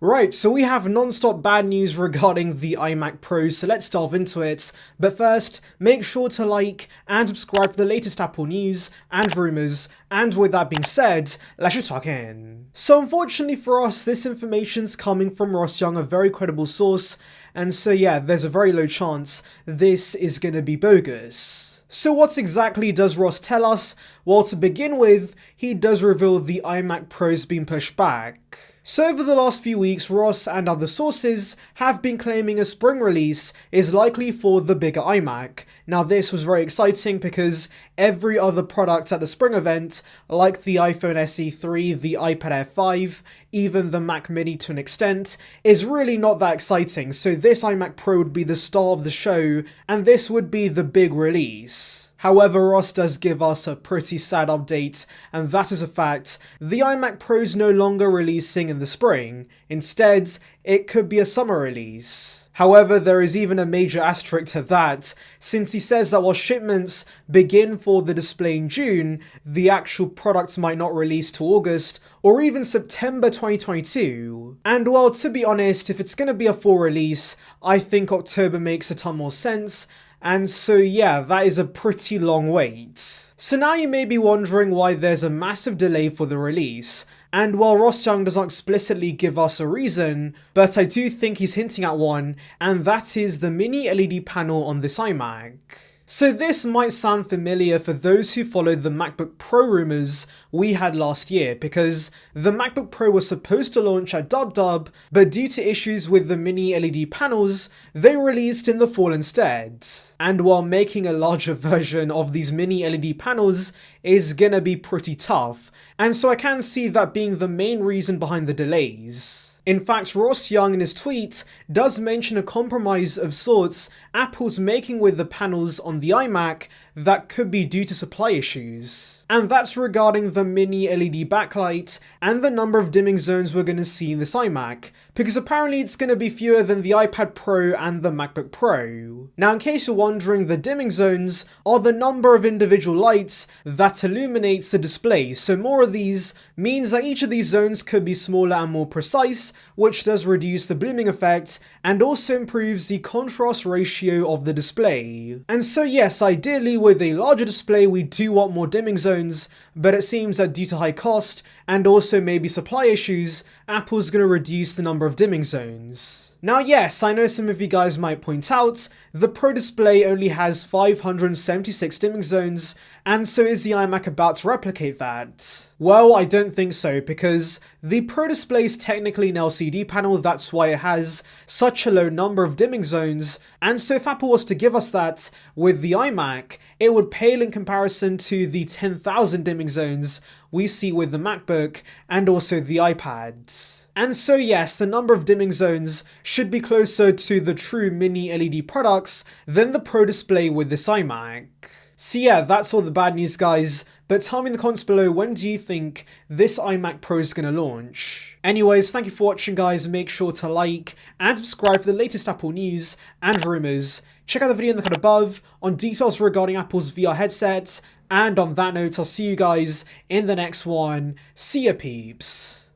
Right, so we have non-stop bad news regarding the iMac Pro, so let's delve into it. But first, make sure to like and subscribe for the latest Apple news and rumours, and with that being said, let's just talk in. So unfortunately for us, this information's coming from Ross Young, a very credible source, and so yeah, there's a very low chance this is gonna be bogus. So what exactly does Ross tell us? Well, to begin with, he does reveal the iMac Pro's been pushed back. So over the last few weeks, Ross and other sources have been claiming a spring release is likely for the bigger iMac. Now this was very exciting because every other product at the spring event, like the iPhone SE 3, the iPad Air 5, even the Mac Mini to an extent, is really not that exciting. So this iMac Pro would be the star of the show, and this would be the big release. However, Ross does give us a pretty sad update, and that is a fact. The iMac Pro is no longer releasing in the spring. Instead, it could be a summer release. However, there is even a major asterisk to that, since he says that while shipments begin for the display in June, the actual product might not release till August or even September 2022. And well, to be honest, if it's going to be a full release, I think October makes a ton more sense. And so yeah, that is a pretty long wait. So now you may be wondering why there's a massive delay for the release. And while Ross Young does not explicitly give us a reason, but I do think he's hinting at one, and that is the mini LED panel on this iMac. So this might sound familiar for those who followed the MacBook Pro rumors we had last year, because the MacBook Pro was supposed to launch at Dub, but due to issues with the mini LED panels, they released in the fall instead. And while making a larger version of these mini LED panels is gonna be pretty tough, and so I can see that being the main reason behind the delays. In fact, Ross Young in his tweet does mention a compromise of sorts Apple's making with the panels on the iMac that could be due to supply issues. And that's regarding the mini LED backlight and the number of dimming zones we're going to see in this iMac, because apparently it's going to be fewer than the iPad Pro and the MacBook Pro. Now in case you're wondering, the dimming zones are the number of individual lights that illuminates the display, so more of these means that each of these zones could be smaller and more precise, which does reduce the blooming effect and also improves the contrast ratio of the display. And so yes, ideally with a larger display we do want more dimming zones, but it seems that due to high cost and also maybe supply issues, Apple's going to reduce the number of dimming zones. Now yes, I know some of you guys might point out, the Pro display only has 576 dimming zones, and so is the iMac about to replicate that? Well, I don't think so, because the Pro display is technically an LCD panel, that's why it has such a low number of dimming zones, and so if Apple was to give us that with the iMac, it would pale in comparison to the 10,000 dimming zones we see with the MacBook and also the iPad. And so yes, the number of dimming zones should be closer to the true mini LED products than the Pro display with this iMac. So yeah, that's all the bad news, guys, but tell me in the comments below, when do you think this iMac Pro is going to launch? Anyways, thank you for watching, guys. Make sure to like and subscribe for the latest Apple news and rumours. Check out the video in the card above on details regarding Apple's VR headsets, and on that note, I'll see you guys in the next one. See ya, peeps.